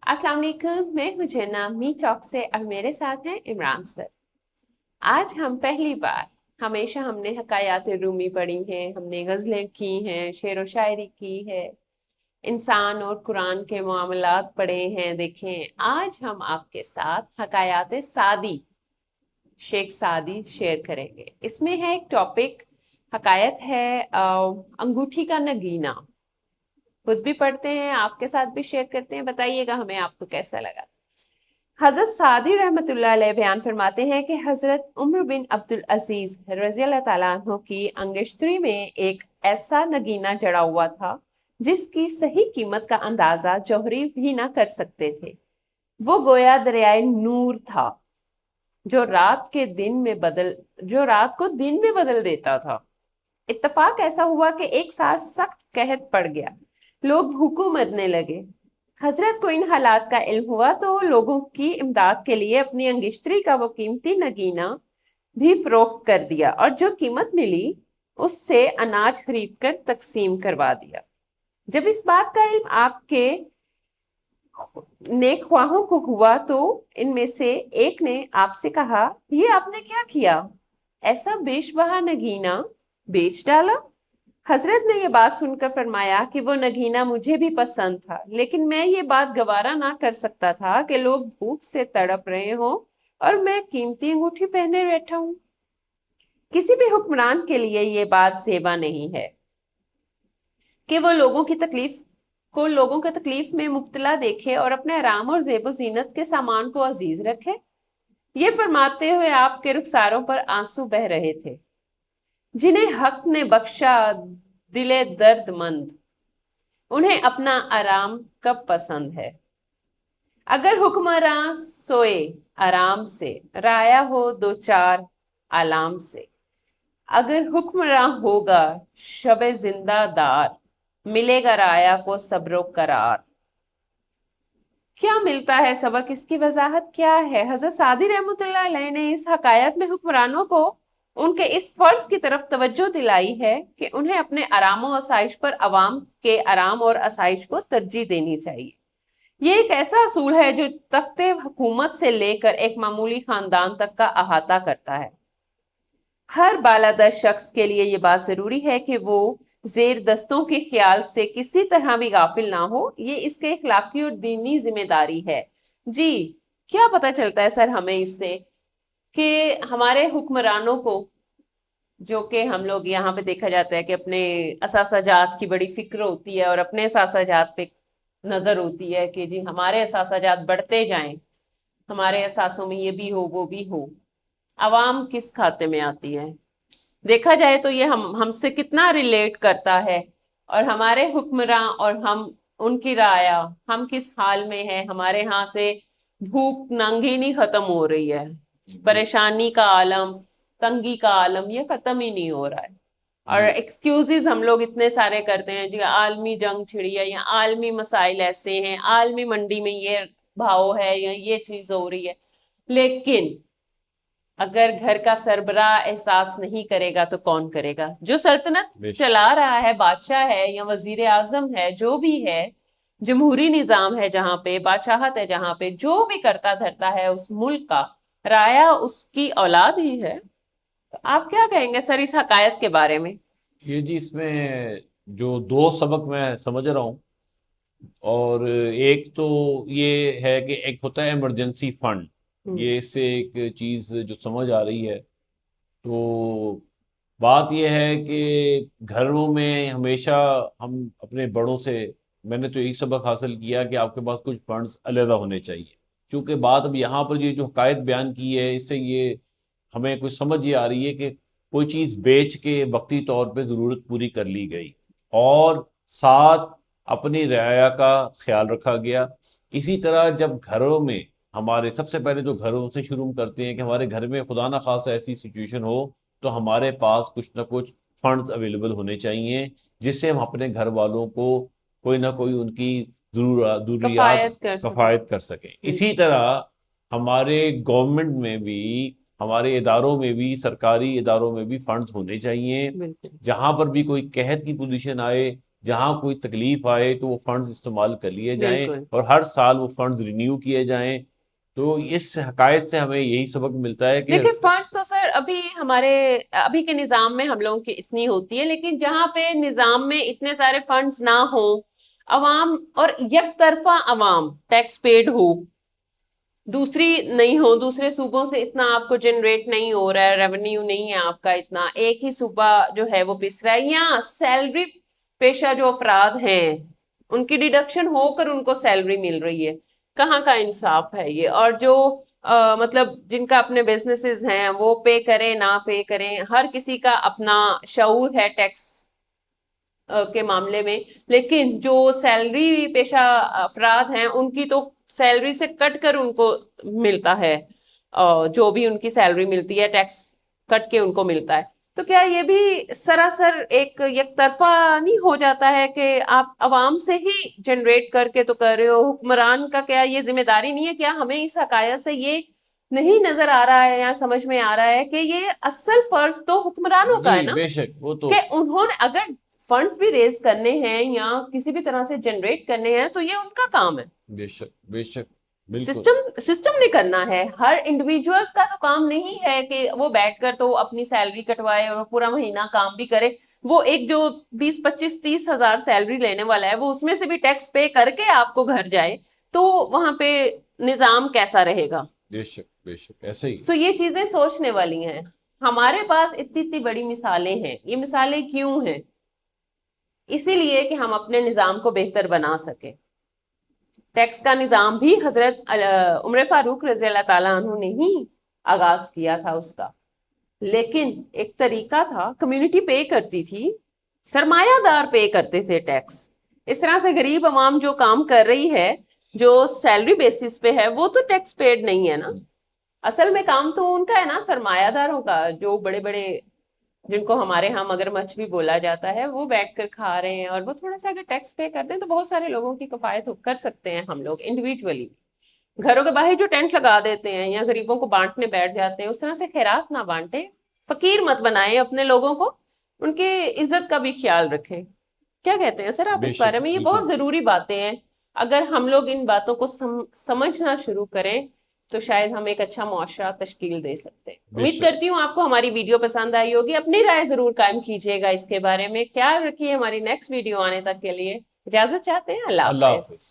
अस्सलाम वालेकुम, मैं हूँ जन्ना मी टॉक से और मेरे साथ हैं इमरान सर। आज हम पहली बार, हमेशा हमने हकायात रूमी पढ़ी हैं, हमने गज़लें की हैं, शेर व शायरी की है, इंसान और कुरान के मामलात पढ़े हैं, देखें। आज हम आपके साथ हकायात सादी, शेख सादी शेयर करेंगे। इसमें है एक टॉपिक, हकायत है अंगूठी का नगीना। खुद भी पढ़ते हैं, आपके साथ भी शेयर करते हैं, बताइएगा हमें आपको कैसा लगा। हजरत सादी रहमतुल्लाह अलैह बयान फरमाते हैं कि हजरत उमर बिन अब्दुल अजीज रजी अल्लाह ताला अन्हो की अंगेश्तरी में एक ऐसा नगीना जड़ा हुआ था जिसकी सही कीमत का अंदाजा जौहरी भी ना कर सकते थे। वो गोया दरियाए नूर था जो रात को दिन में बदल देता था। इत्तेफाक ऐसा हुआ कि एक साल सख्त कहत पड़ गया, लोग भूखों मरने लगे। हजरत को इन हालात का इल्म हुआ तो लोगों की इमदाद के लिए अपनी अंगिश्तरी का वो कीमती नगीना भी फरोख्त कर दिया और जो कीमत मिली उससे अनाज खरीद कर तकसीम करवा दिया। जब इस बात का इल्म आपके नेक ख्वाहों को हुआ तो इनमें से एक ने आपसे कहा, ये आपने क्या किया? ऐसा बेशबहा नगीना बेच डाला? हजरत ने ये बात सुनकर फरमाया कि वो नगीना मुझे भी पसंद था, लेकिन मैं ये बात गवारा ना कर सकता था कि लोग भूख से तड़प रहे हों और मैं कीमती अंगूठी पहने बैठा हूं। किसी भी हुक्मरान के लिए ये बात सेवा नहीं है कि वो लोगों की तकलीफ में मुब्तला देखे और अपने आराम और जेबो जीनत के सामान को अजीज रखे। ये फरमाते हुए आपके रुखसारों पर आंसू बह रहे थे। जिन्हें हक ने बख्शा दिले दर्दमंद, उन्हें अपना आराम कब पसंद है। अगर हुक्मरान सोए आराम से, राया हो दो चार आलाम से। अगर हुक्मरान होगा शबे जिंदादार, मिलेगा राया को सब्रो करार। क्या मिलता है सबक, इसकी वजाहत क्या है? हजरत सादी रहमतुल्लाह अलैह ने इस हकायत में हुक्मरानों को उनके इस फर्ज की तरफ तवज्जो दिलाई है कि उन्हें अपने आराम और आसाइश पर अवाम के आराम और आसाइश को तरजीह देनी चाहिए। ये एक ऐसा असूल है जो तख्ते हुकूमत से लेकर एक मामूली खानदान तक का अहाता करता है। हर बालादस्त शख्स के लिए ये बात जरूरी है कि वो जेर दस्तों के ख्याल से किसी तरह भी गाफिल ना हो। ये इसके इखलाकी और दीनी जिम्मेदारी है। जी, क्या पता चलता है सर हमें इससे कि हमारे हुक्मरानों को, जो कि हम लोग यहाँ पे देखा जाता है कि अपने असासाजात की बड़ी फिक्र होती है और अपने असासाजात पे नजर होती है कि जी हमारे असासाजात बढ़ते जाएं, हमारे एहसासों में ये भी हो वो भी हो। आवाम किस खाते में आती है? देखा जाए तो ये हम हमसे कितना रिलेट करता है और हमारे हुक्मरान और हम उनकी राया, हम किस हाल में है। हमारे यहाँ से भूख नंगी नहीं खत्म हो रही है, परेशानी का आलम, तंगी का आलम ये खत्म ही नहीं हो रहा है। और जी एक्सक्यूजेस हम लोग इतने सारे करते हैं जी, आलमी जंग छिड़ी है या आलमी मसाइल ऐसे हैं, आलमी मंडी में ये भाव है या ये चीज हो रही है। लेकिन अगर घर का सरबराह एहसास नहीं करेगा तो कौन करेगा? जो सल्तनत बेशक। चला रहा है, बादशाह है या वजीर आजम है, जो भी है, जमहूरी निजाम है जहां पे, बादशाहत है जहां पे, जो भी करता धरता है उस मुल्क का, राया उसकी औलाद ही है। तो आप क्या कहेंगे सर इस हकायत के बारे में? ये जी इसमें जो दो सबक मैं समझ रहा हूँ, और एक तो ये है कि एक होता है इमरजेंसी फंड। हम्म। ये इससे एक चीज़ जो समझ आ रही है, तो बात यह है कि घरों में हमेशा हम अपने बड़ों से, मैंने तो यही सबक हासिल किया कि आपके पास कुछ फंड्स अलहदा होने चाहिए। क्योंकि बात अब यहाँ पर ये जो हकायत बयान की है, इससे ये हमें कुछ समझ ये आ रही है कि कोई चीज़ बेच के वक्ती तौर पे ज़रूरत पूरी कर ली गई और साथ अपनी रियाया का ख्याल रखा गया। इसी तरह जब घरों में हमारे, सबसे पहले तो घरों से शुरू करते हैं कि हमारे घर में खुदा ना खासा ऐसी सिचुएशन हो तो हमारे पास कुछ ना कुछ फंड्स अवेलेबल होने चाहिए, जिससे हम अपने घर वालों को कोई ना कोई उनकी ज़रूरियात कफायत कर सके। कफ़ायत कर सकें। इसी तरह हमारे गवर्नमेंट में भी, हमारे इदारों में भी, सरकारी इदारों में भी फंड्स होने चाहिए। बिल्कुल। जहाँ पर भी कोई कहत की पोजीशन आए جہاں کوئی تکلیف آئے تو وہ فنڈز استعمال کر لیے جائیں بالکل اور ہر سال وہ فنڈز رینیو کیے جائیں. تو اس حقائق سے ہمیں یہی سبق ملتا ہے کہ دیکھیں فنڈس تو سر ابھی کے نظام میں ہم لوگوں کی اتنی ہوتی ہے، لیکن جہاں پہ نظام میں اتنے سارے فنڈس نہ ہوں، عوام اور یک طرفہ عوام ٹیکس پیڈ ہو، دوسری نہیں ہو، دوسرے صوبوں سے اتنا آپ کو جنریٹ نہیں ہو رہا ہے، ریونیو نہیں ہے آپ کا اتنا، ایک ہی صوبہ جو ہے وہ پس رہا ہے، یا سیلری پیشہ جو افراد ہیں ان کی ڈیڈکشن ہو کر ان کو سیلری مل رہی ہے، کہاں کا انصاف ہے یہ؟ اور جو مطلب جن کا اپنے بزنسز ہیں وہ پے کریں نہ پے کریں، ہر کسی کا اپنا شعور ہے ٹیکس کے معاملے میں، لیکن جو سیلری پیشہ افراد ہیں ان کی تو سیلری سے کٹ کر ان کو ملتا ہے، جو بھی ان کی سیلری ملتی ہے ٹیکس کٹ کے ان کو ملتا ہے. تو کیا یہ بھی سراسر ایک یک طرفہ نہیں ہو جاتا ہے کہ آپ عوام سے ہی جنریٹ کر کے تو کر رہے ہو؟ حکمران کا کیا یہ ذمہ داری نہیں ہے؟ کیا ہمیں اس حقائق سے یہ نہیں نظر آ رہا ہے یا سمجھ میں آ رہا ہے کہ یہ اصل فرض تو حکمرانوں کا ہے جی نا، بے شک وہ تو کہ انہوں نے اگر فنڈز بھی ریز کرنے ہیں یا کسی بھی طرح سے جنریٹ کرنے ہیں تو یہ ان کا کام ہے. بے شک بے شک بالکل سسٹم نے کرنا ہے، ہر انڈیویجولز کا تو کام نہیں ہے کہ وہ بیٹھ کر تو اپنی سیلری کٹوائے اور پورا مہینہ کام بھی کرے. وہ ایک جو 20-25-30 ہزار سیلری لینے والا ہے وہ اس میں سے بھی ٹیکس پے کر کے آپ کو گھر جائے تو وہاں پہ نظام کیسا رہے گا؟ بے شک ایسے ہی. سو یہ چیزیں سوچنے والی ہیں. ہمارے پاس اتنی بڑی مثالیں ہیں. یہ مثالیں کیوں ہیں؟ اسی لیے کہ ہم اپنے نظام کو بہتر بنا سکیں. ٹیکس کا نظام بھی حضرت عمر فاروق رضی اللہ تعالیٰ عنہ نے ہی آغاز کیا تھا اس کا، لیکن ایک طریقہ تھا، کمیونٹی پے کرتی تھی، سرمایہ دار پے کرتے تھے ٹیکس. اس طرح سے غریب عوام جو کام کر رہی ہے، جو سیلری بیسس پہ ہے، وہ تو ٹیکس پیڈ نہیں ہے نا. اصل میں کام تو ان کا ہے نا، سرمایہ داروں کا، جو بڑے بڑے جن کو ہمارے ہاں مگرمچھ بھی بولا جاتا ہے، وہ بیٹھ کر کھا رہے ہیں. اور وہ تھوڑا سا اگر ٹیکس پے کر دیں تو بہت سارے لوگوں کی کفایت کر سکتے ہیں ہم لوگ انڈیویجولی. گھروں کے باہر جو ٹینٹ لگا دیتے ہیں یا غریبوں کو بانٹنے بیٹھ جاتے ہیں، اس طرح سے خیرات نہ بانٹیں، فقیر مت بنائیں اپنے لوگوں کو، ان کے عزت کا بھی خیال رکھیں. کیا کہتے ہیں سر آپ بے اس بارے شک میں؟ یہ بالکل بہت ضروری باتیں ہیں. اگر ہم لوگ ان باتوں کو سمجھنا شروع کریں تو شاید ہم ایک اچھا معاشرہ تشکیل دے سکتے ہیں. بے امید شک. کرتی ہوں آپ کو ہماری ویڈیو پسند آئی ہوگی. اپنی رائے ضرور قائم کیجیے گا اس کے بارے میں. خیال رکھیے. ہماری نیکسٹ ویڈیو آنے تک کے لیے اجازت چاہتے ہیں. اللہ اللہ حافظ. حافظ.